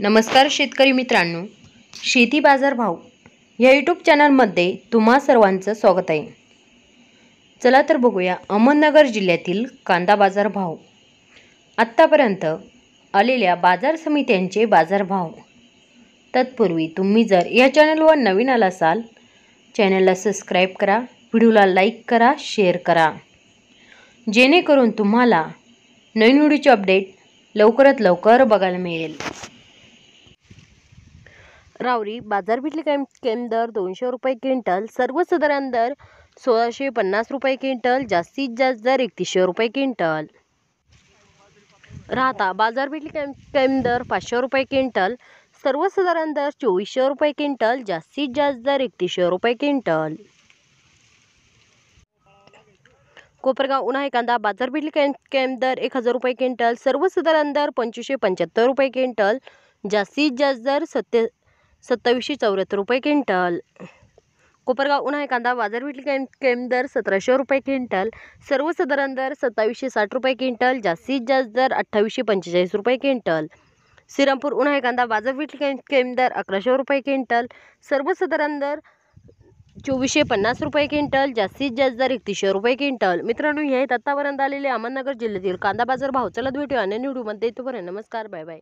नमस्कार शेतकरी मित्रांनो, शेती बाजार भाव या यूट्यूब चॅनलमध्ये तुम्हा सर्वांचं स्वागत आहे। चला तर बघूया अहमदनगर जिल्ह्यातील कांदा बाजार भाव, आत्तापर्यंत आलेल्या बाजार समित्यांचे बाजार भाव। तत्पूर्वी तुम्ही जर या चॅनलवर नवीन आला असाल, चॅनलला सबस्क्राईब करा, व्हिडिओला लाईक करा, शेअर करा, जेणेकरून तुम्हाला नवीन व्हिडिओचे अपडेट लवकरात लवकर बघायला मिळेल। रावरी बाजारपेठेतील कमी दर 200 रुपये क्विंटल, सर्वसाधारण दर 1650 रुपये क्विंटल, जास्तीत जास्त दर 3100 रुपये क्विंटल। राहता बाजारपेठेतील कमी दर 500 रुपये क्विंटल, सर्वसाधारण दर 2400 रुपये क्विंटल, जास्तीत जास्त दर 3100 रुपये क्विंटल। कोपरगाव उन्हाळी कांदा बाजारपेठेतील कमी दर 1000 रुपये क्विंटल, सर्वसाधारण दर 2575 रुपये क्विंटल, जास्तीत जास्त दर 2774 रुपये क्विंटल। कोपरगाव उन्हाळी कांदा बाजारपेठेतील कमी दर 1700 रुपये क्विंटल, सर्वसाधारण दर 2760 रुपये क्विंटल, जास्तीत जास्त दर 2845 रुपये क्विंटल। श्रीरामपूर उन्हाळी कांदा बाजारपेठेतील कमी दर 1100 रुपये क्विंटल, सर्वसाधारण दर 2450 रुपये क्विंटल, जास्तीत जास्त दर 3100 रुपये क्विंटल। मित्रांनो, हे आतापर्यंत आलेले अहमदनगर जिल्ह्यातील कांदा बाजार भाव। चला भेटूया अन्य व्हिडिओमध्ये, तोपर्यंत नमस्कार, बाय बाय।